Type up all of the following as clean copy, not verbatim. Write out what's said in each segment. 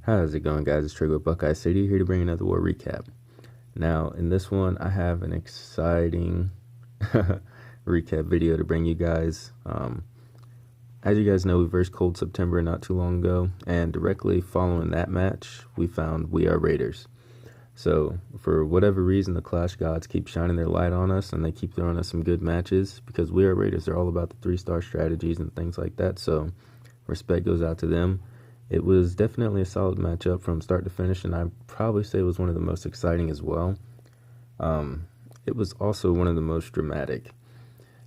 How's it going, guys? It's Trigger with Buckeyecity here to bring another war recap. Now, in this one, I have an exciting recap video to bring you guys. As you guys know, we versed Cold September not too long ago, and directly following that match, we found We Are Raiders. So, for whatever reason, the Clash gods keep shining their light on us, and they keep throwing us some good matches, because We Are Raiders are all about the 3-star strategies and things like that, so respect goes out to them. It was definitely a solid matchup from start to finish, and I'd probably say it was one of the most exciting as well. It was also one of the most dramatic.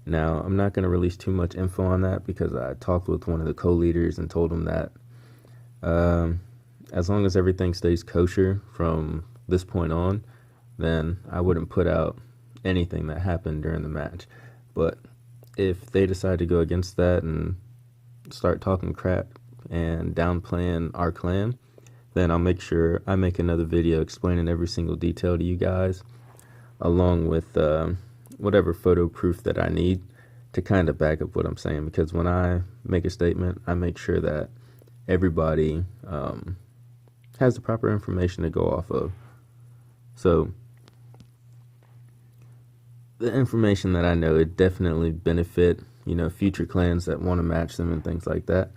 Now, I'm not going to release too much info on that because I talked with one of the co-leaders and told him that as long as everything stays kosher from this point on, then I wouldn't put out anything that happened during the match. But if they decide to go against that and start talking crap and downplaying our clan, then I'll make sure I make another video explaining every single detail to you guys, along with whatever photo proof that I need to kind of back up what I'm saying, because when I make a statement, I make sure that everybody has the proper information to go off of. So the information that I know would definitely benefit, future clans that want to match them and things like that.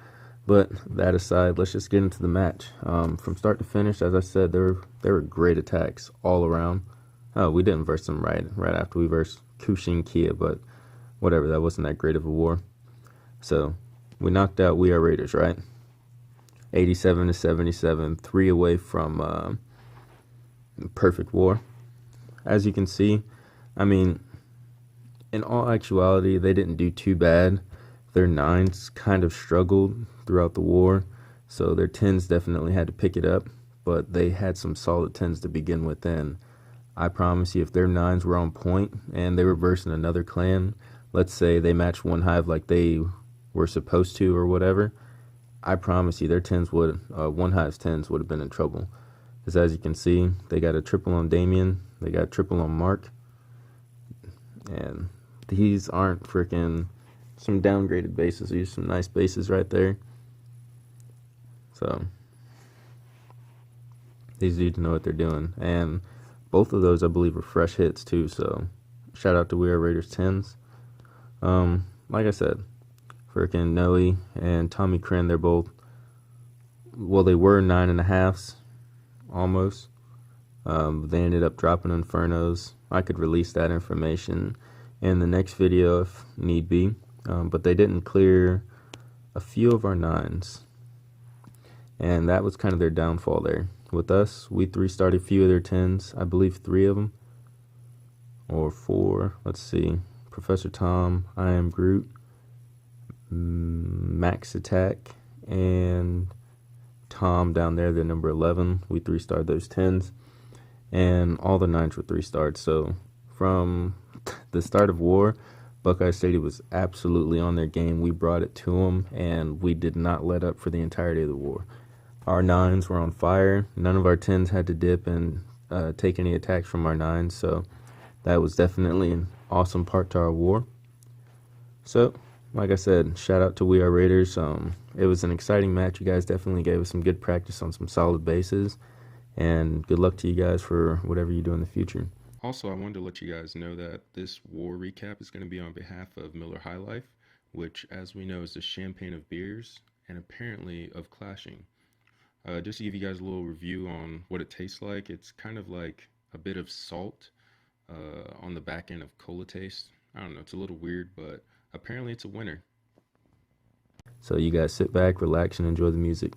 But that aside, let's just get into the match. From start to finish, as I said, there were great attacks all around. Oh, we didn't verse them right after we versed Kushin Kia, but whatever, that wasn't that great of a war. So we knocked out We Are Raiders, right? 87-77, 3 away from perfect war. As you can see, I mean, in all actuality, they didn't do too bad. Their 9s kind of struggled throughout the war, so their 10s definitely had to pick it up, but they had some solid 10s to begin with, and I promise you, if their 9s were on point and they were versing another clan, let's say they matched one hive like they were supposed to or whatever, I promise you their 10s would, one hive's 10s would have been in trouble. Because as you can see, they got a triple on Damien, they got a triple on Mark, and these aren't freaking some downgraded bases. These are some nice bases right there. So these dudes know what they're doing, and both of those I believe are fresh hits too. So shout out to We Are Raiders 10s. Like I said, freaking Noe and Tommy Kren, they're both, well, they were 9.5s almost. They ended up dropping Infernos. I could release that information in the next video if need be. But they didn't clear a few of our 9s, and that was kind of their downfall there. With us, we 3-starred a few of their 10s, I believe 3 of them, or 4, let's see, Professor Tom, I Am Groot, Max Attack, and Tom down there, the number 11, we 3-starred those 10s, and all the 9s were 3-starred. So from the start of war, Buckeyecity was absolutely on their game. We brought it to them, and we did not let up for the entirety of the war. Our 9s were on fire. None of our 10s had to dip and take any attacks from our 9s, so that was definitely an awesome part to our war. So, like I said, shout out to We Are Raiders. It was an exciting match. You guys definitely gave us some good practice on some solid bases, and good luck to you guys for whatever you do in the future. Also, I wanted to let you guys know that this war recap is going to be on behalf of Miller High Life, which, as we know, is the champagne of beers and apparently of clashing. Just to give you guys a little review on what it tastes like, it's kind of like a bit of salt on the back end of cola taste. I don't know, it's a little weird, but apparently it's a winner. So you guys sit back, relax, and enjoy the music.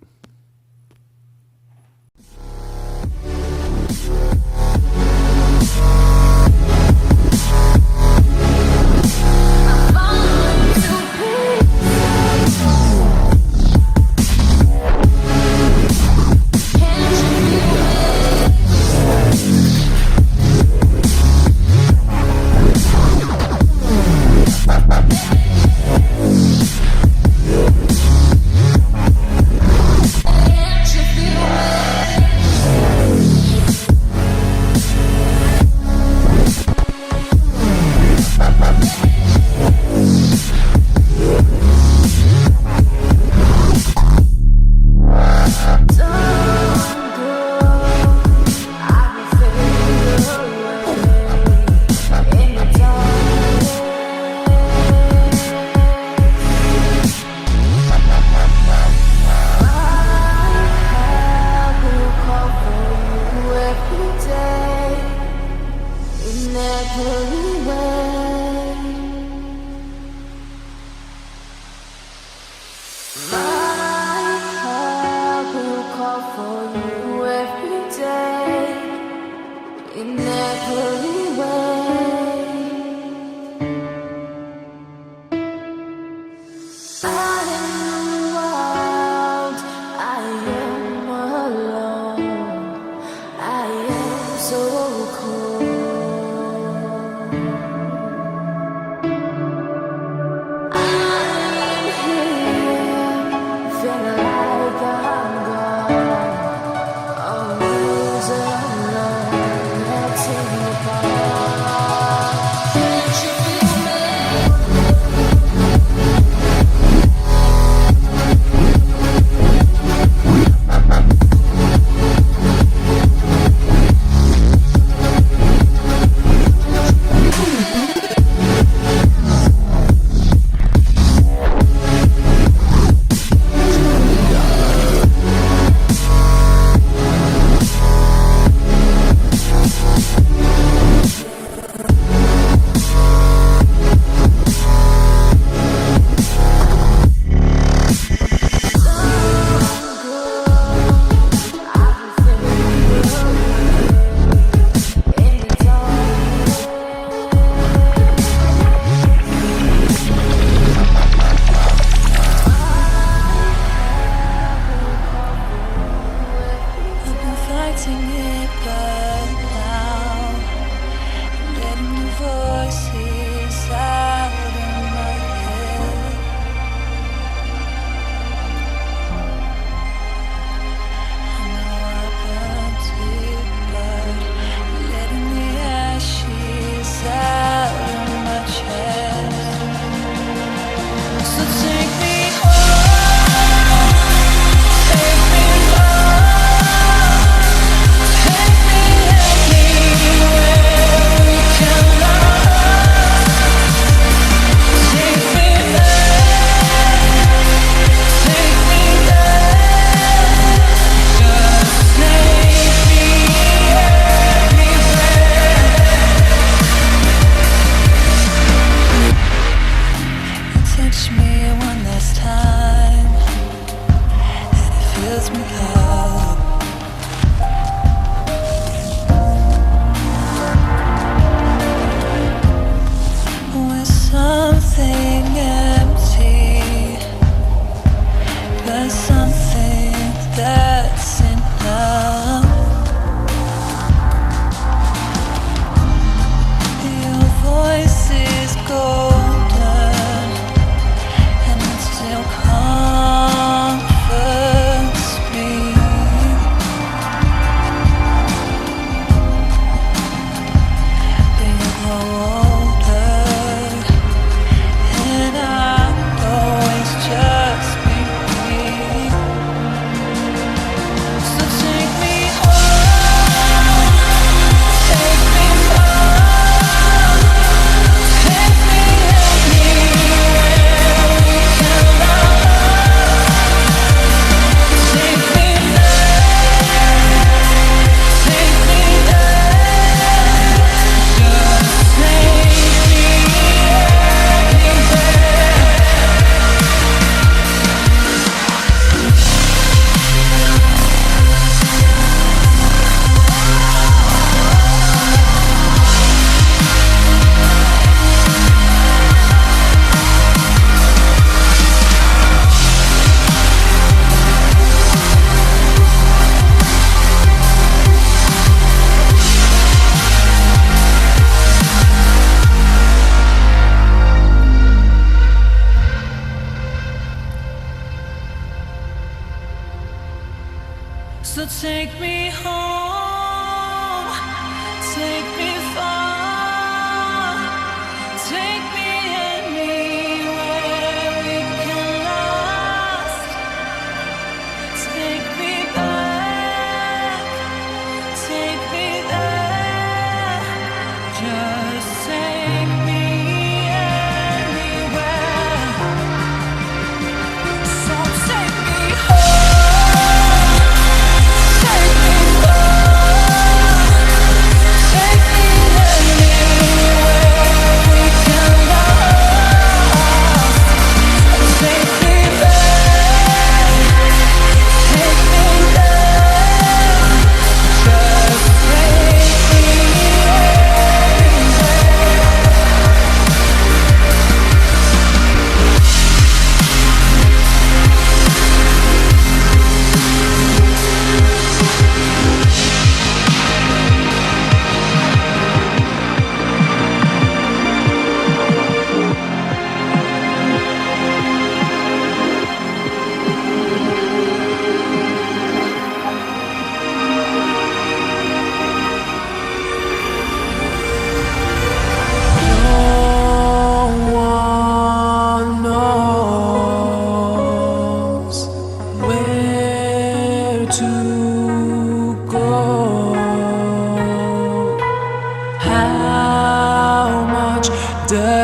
So take me home, take me far, take me anywhere we can last. Take me back, take me there, just take me anywhere. So take me home. Take me home.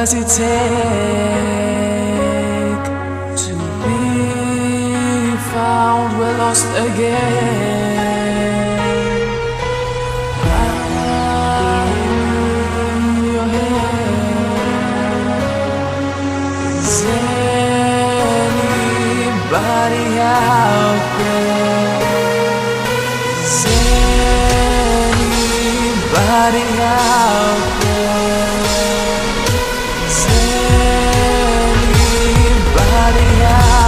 does it take to be found? We're lost again. I need your hand. Is anybody out there? Is anybody out there? Is anybody out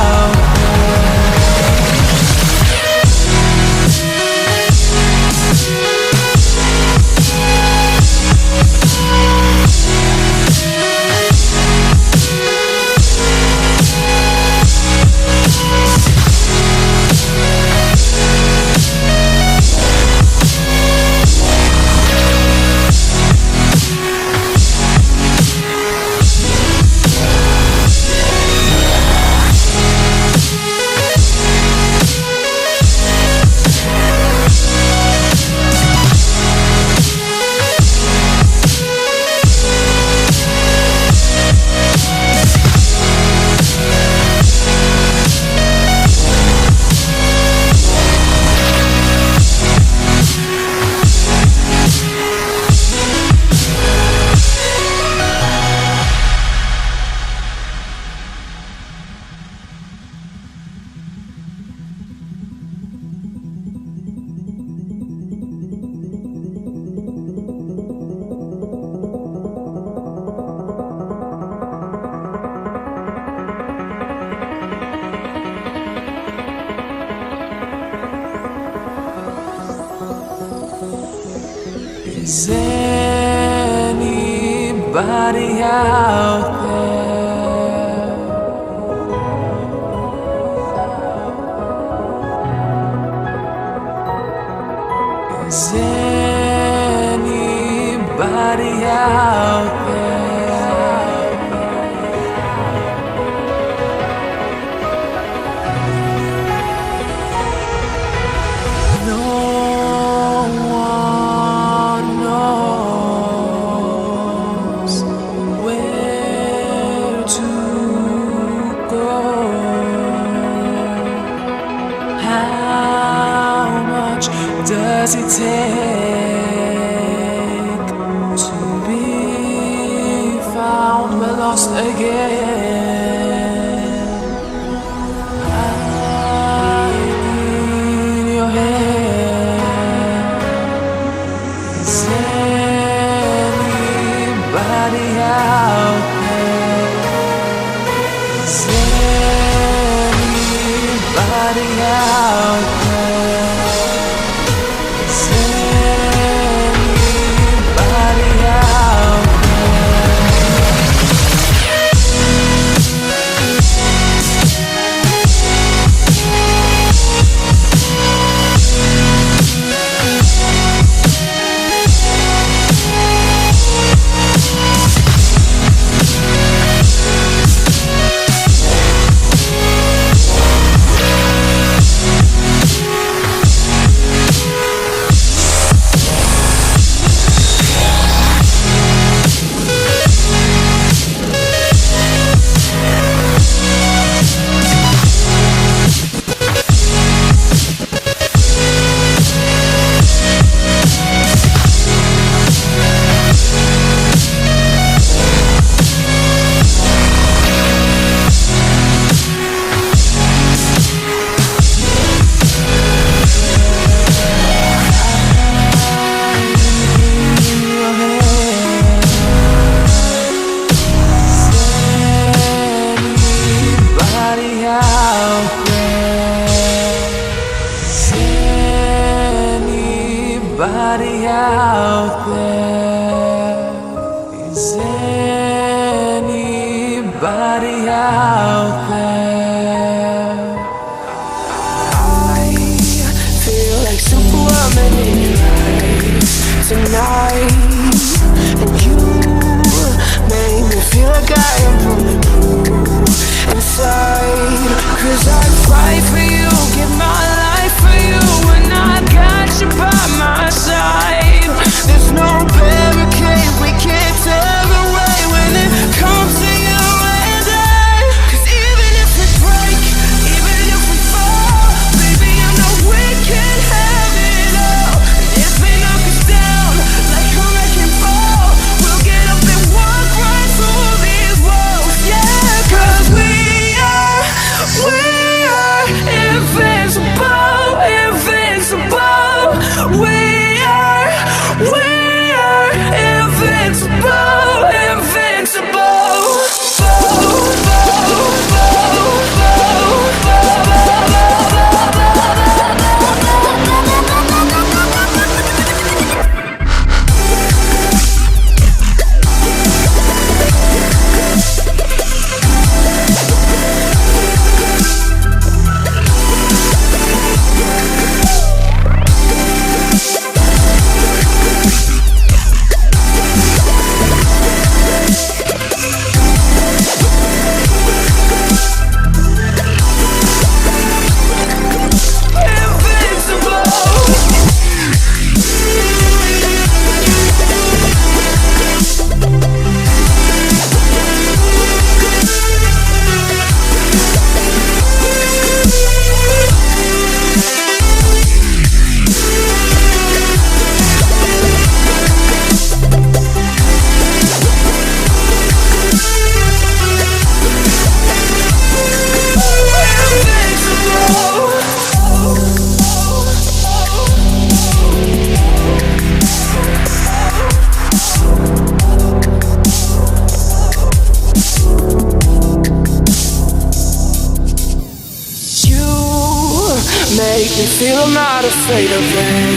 Is anybody out there? Is anybody out there? No one knows where to go. How much does it take to be found? We're lost again. I need your hand. Is anybody out there? Is anybody out there? Is anybody out anybody out there? Is anybody out there? I feel like Superman in your eyes tonight, and you make me feel like I am running blue inside. 'Cause I'd fight for you, give my life for you, and I got you by my side. There's no better I'm not afraid of anything,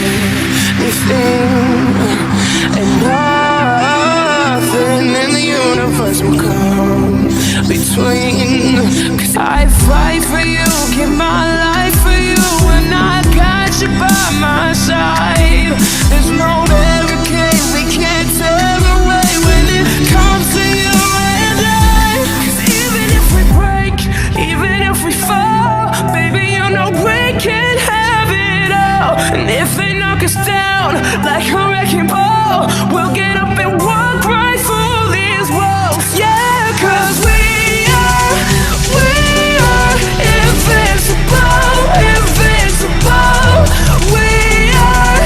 and nothing in the universe will come between. 'Cause I fight for you, give my life for you, and I got you by my side. There's no barricade we can't tear away when it comes to you and I. 'Cause even if we break, even if we fall, baby, you know we can have it all. And if they knock us down like a wrecking ball, we'll get up and walk right through these walls. Yeah, 'cause we are invincible, invincible. We are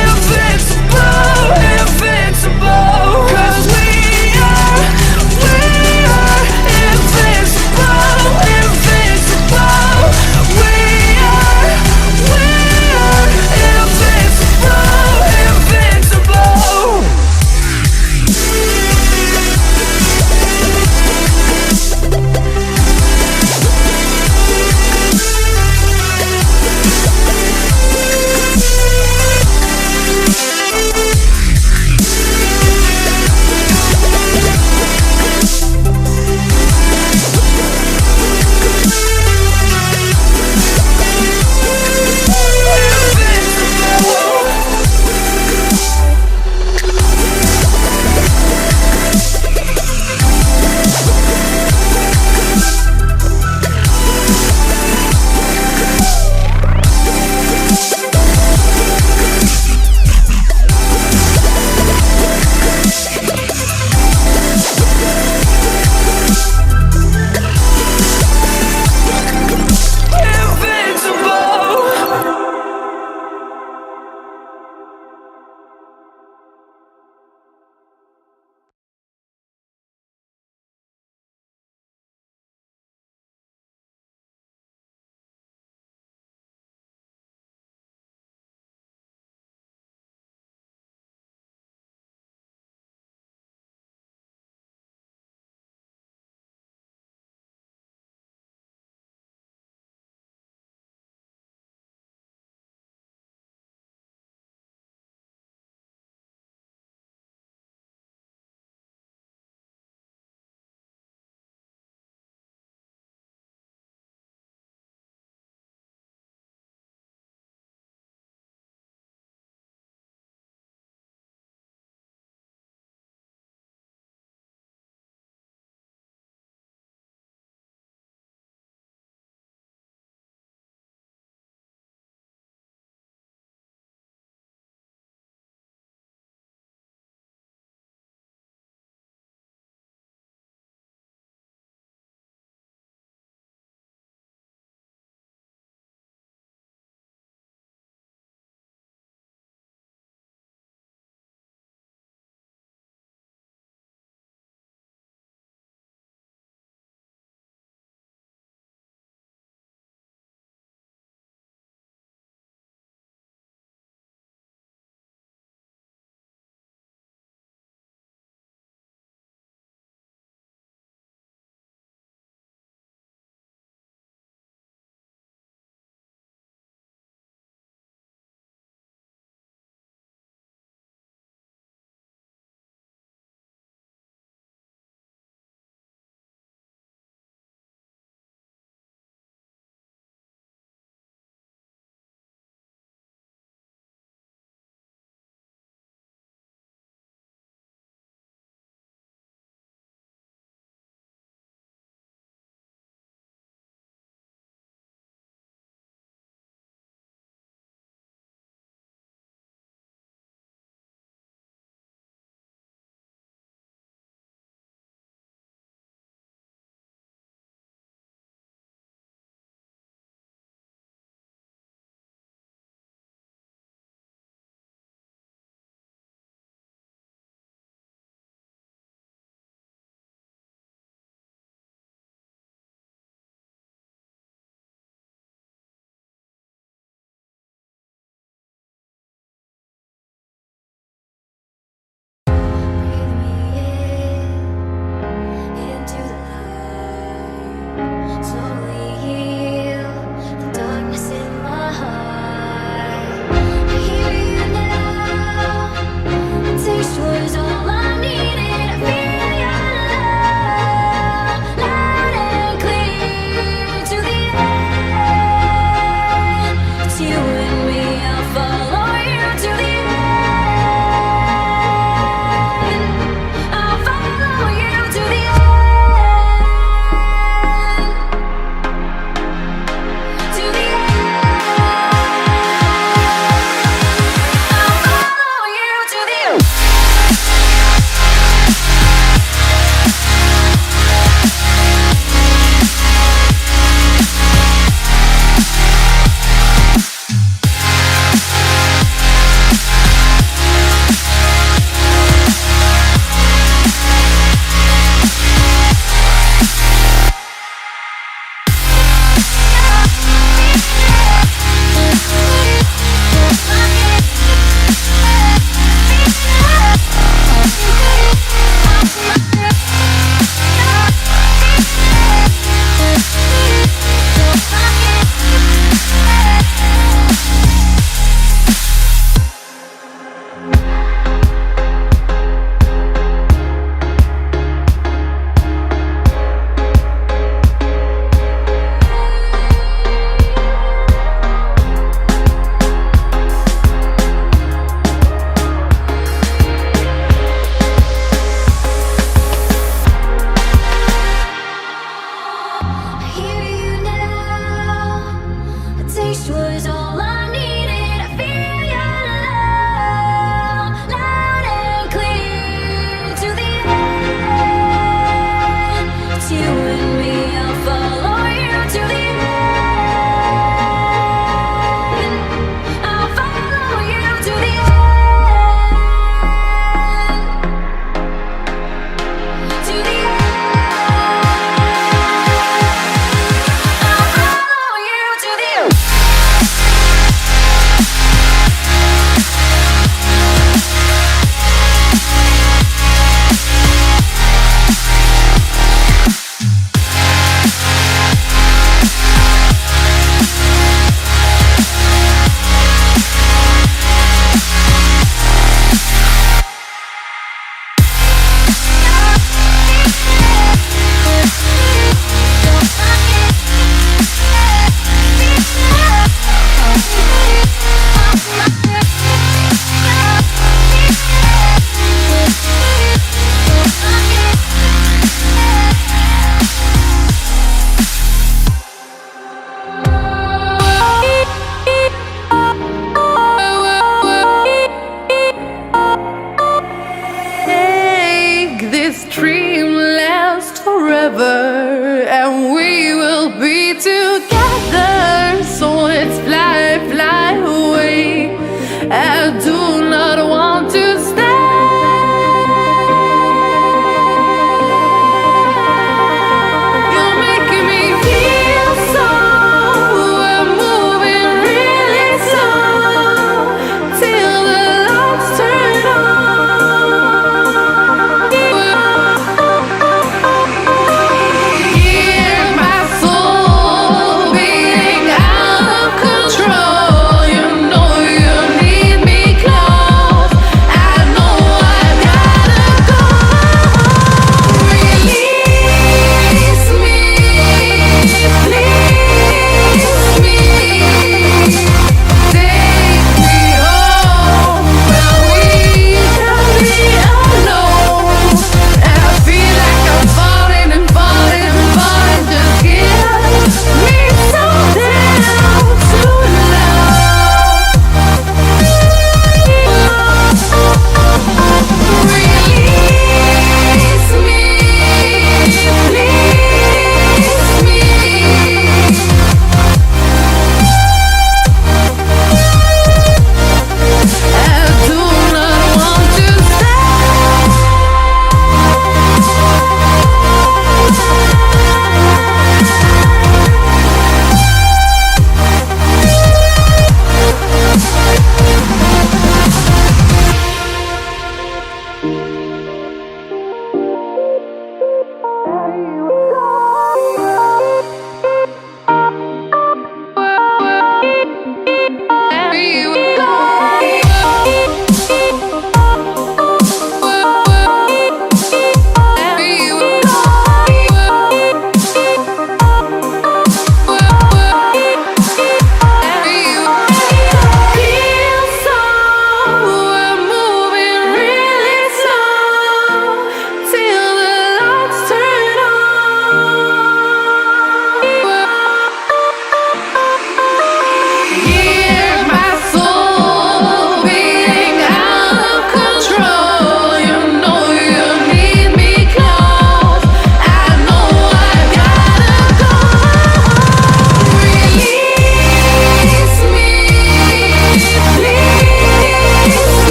invincible, invincible. 'Cause we are invincible, invincible. We are invincible, invincible.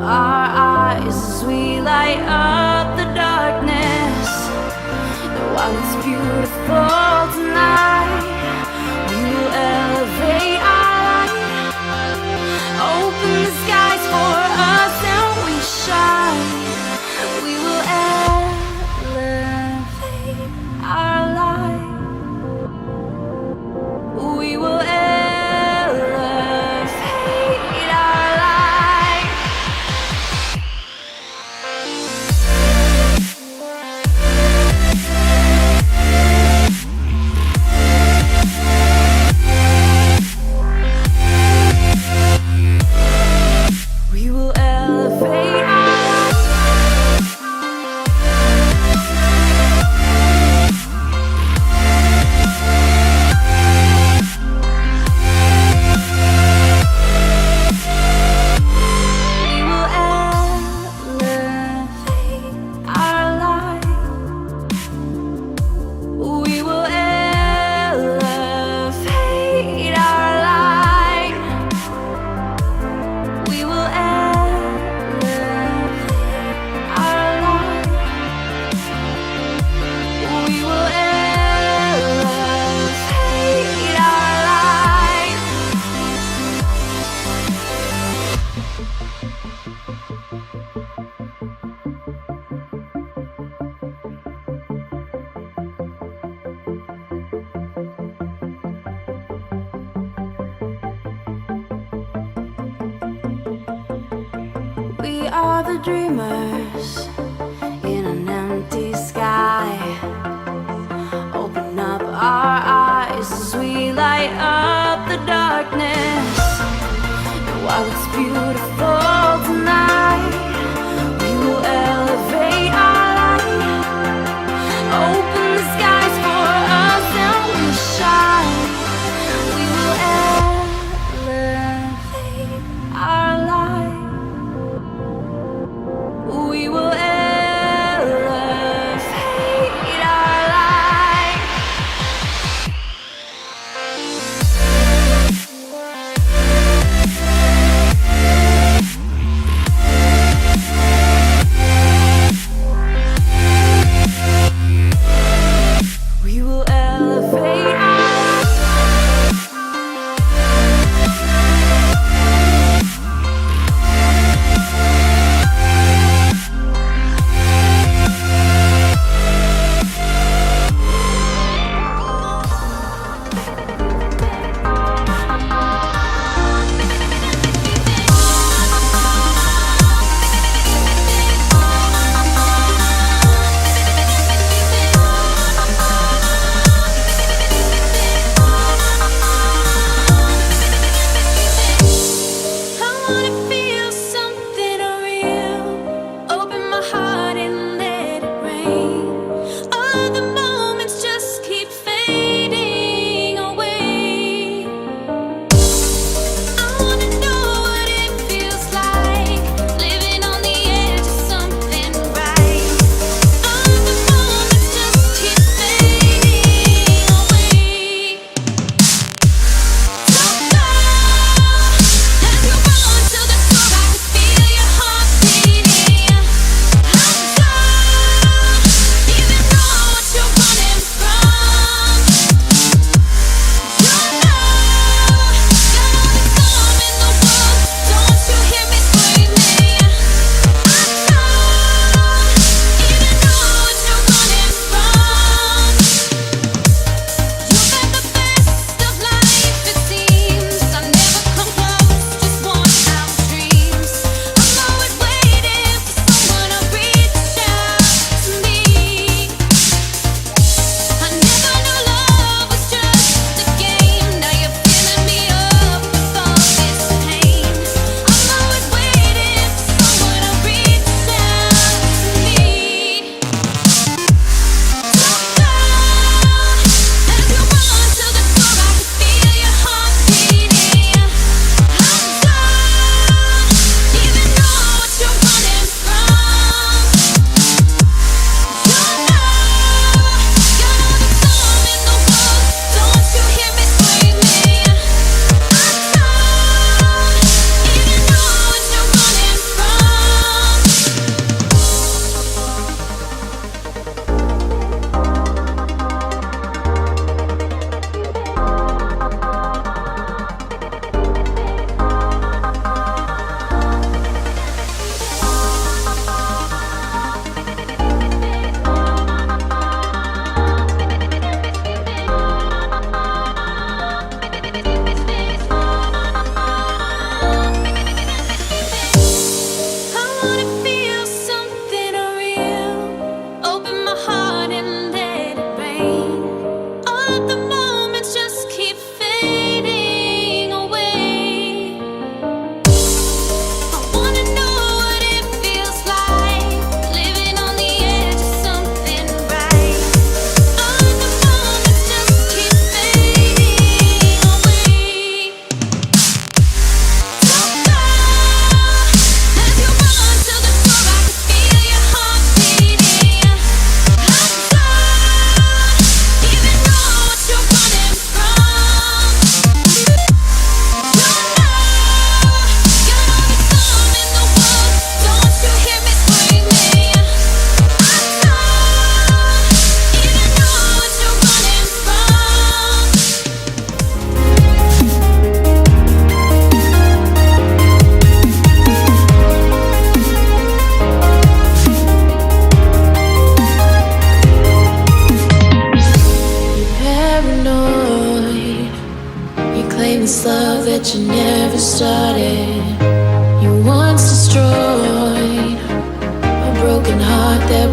our eyes as we light up the darkness. And while it's beautiful tonight, we will elevate our light, open the skies for us and we shine. We will elevate our light. We will elevate our light. We will elevate our We will elevate our light. We will elevate our light. We will elevate our light. We will elevate our light. We are the dreamers in an empty sky. Open up our eyes as we light up the darkness. And while it's beautiful tonight, we will elevate our light, open the skies for us and we shine. We will elevate our light. We will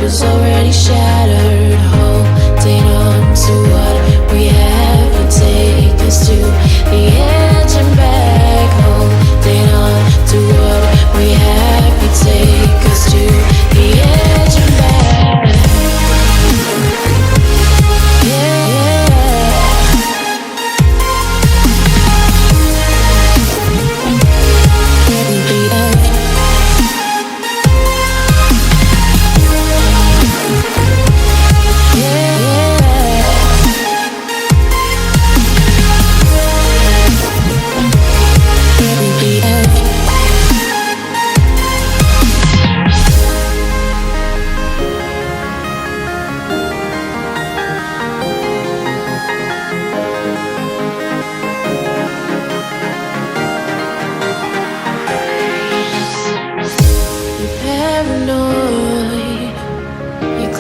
was already shattered. Holding on to what we have and take us to the edge and back. Holding on to what we have and take us to the edge and back.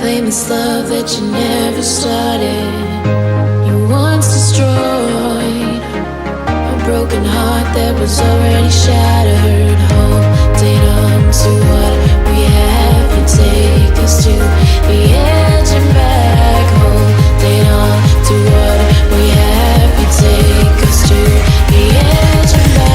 Claim it's love that you never started. You once destroyed a broken heart that was already shattered. Holding on to what we have and take us to the edge and back. Holding on to what we have and take us to the edge and back.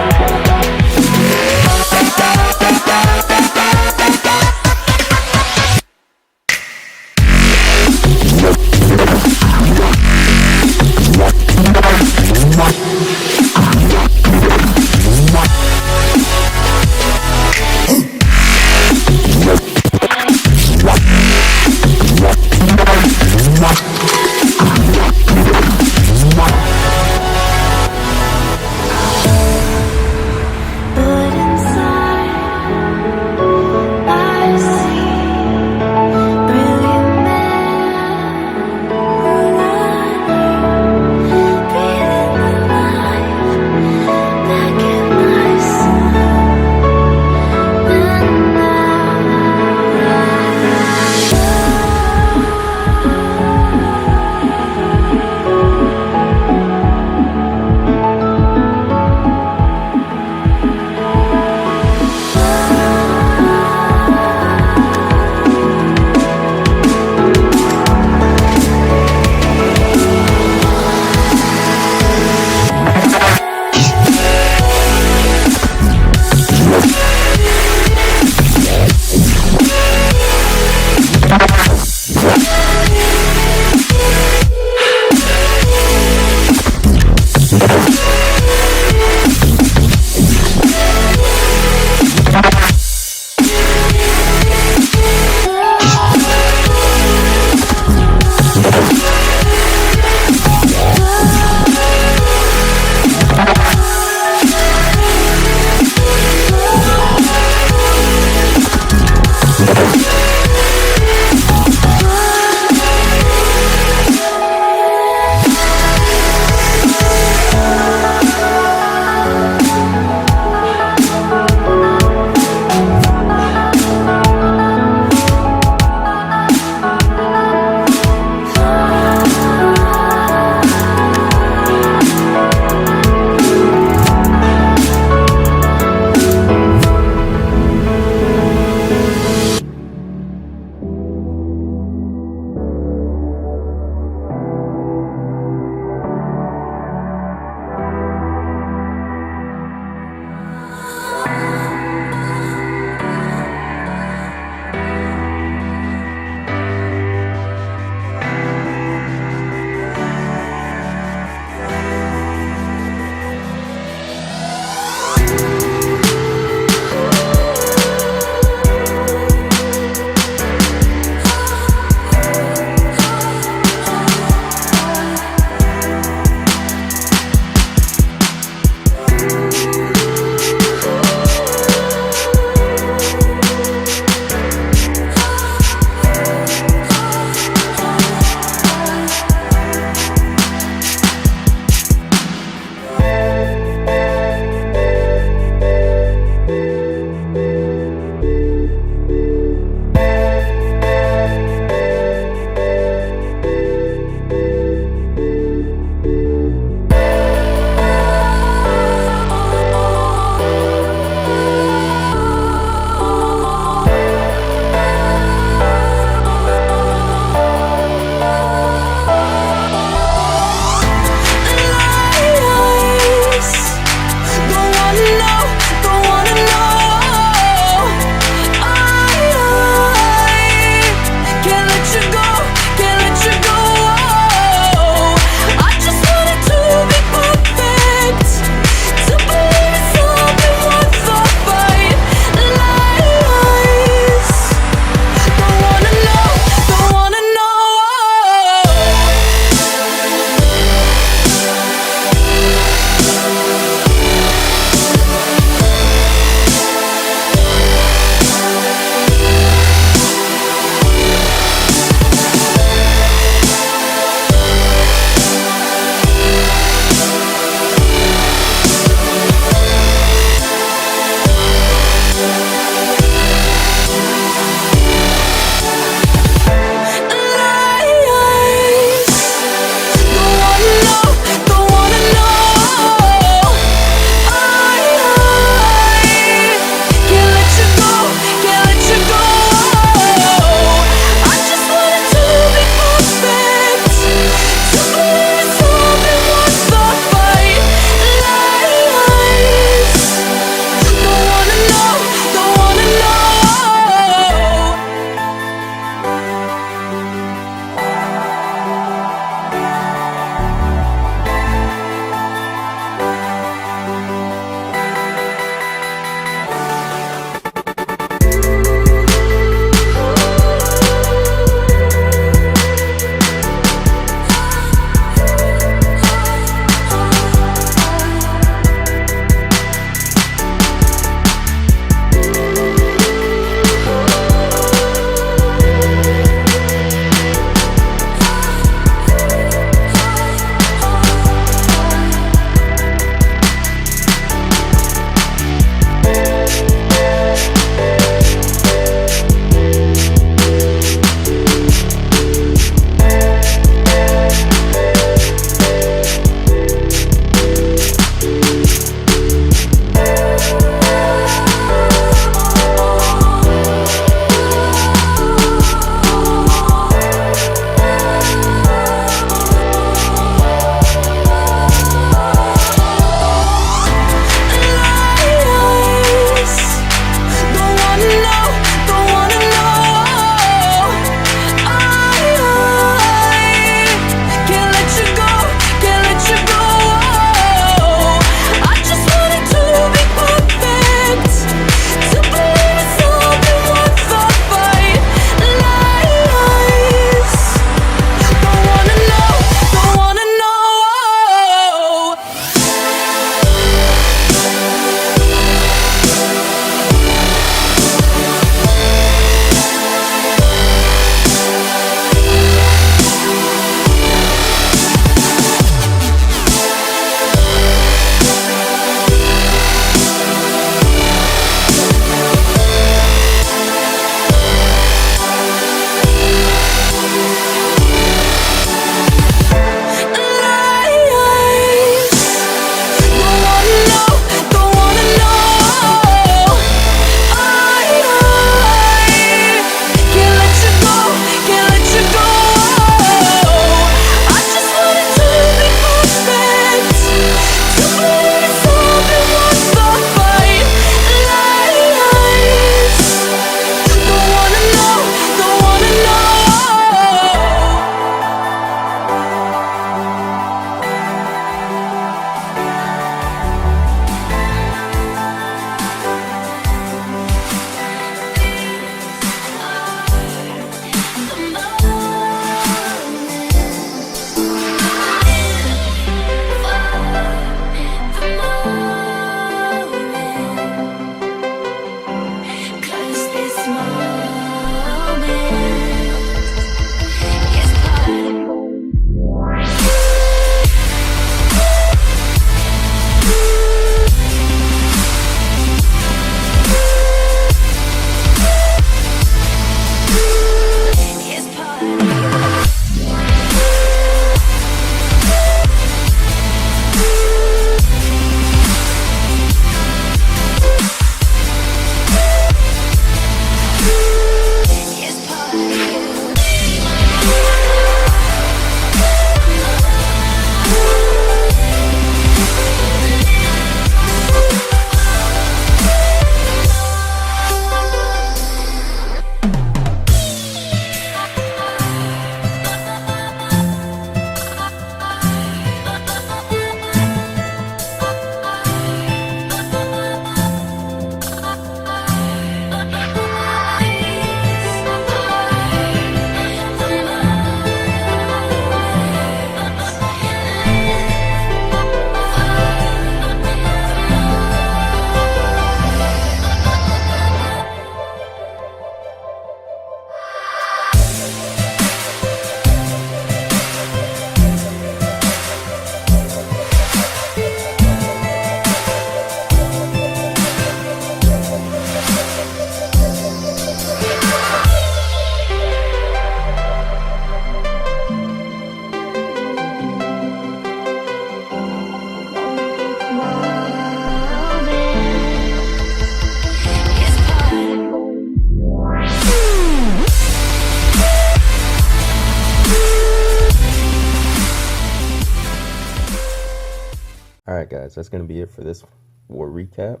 Alright, guys, that's going to be it for this war recap.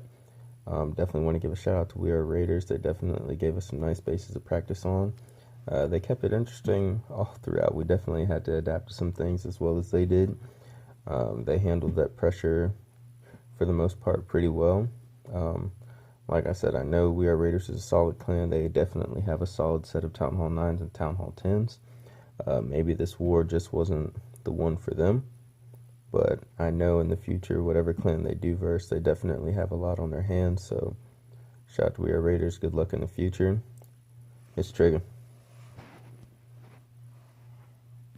Definitely want to give a shout out to We Are Raiders. They definitely gave us some nice bases to practice on. They kept it interesting all throughout. We definitely had to adapt to some things as well as they did. They handled that pressure for the most part pretty well. Like I said, I know We Are Raiders is a solid clan. They definitely have a solid set of Town Hall 9s and Town Hall 10s. Maybe this war just wasn't the one for them. But I know in the future, whatever clan they do verse, they definitely have a lot on their hands. So, shout out to We Are Raiders. Good luck in the future. It's Trigger.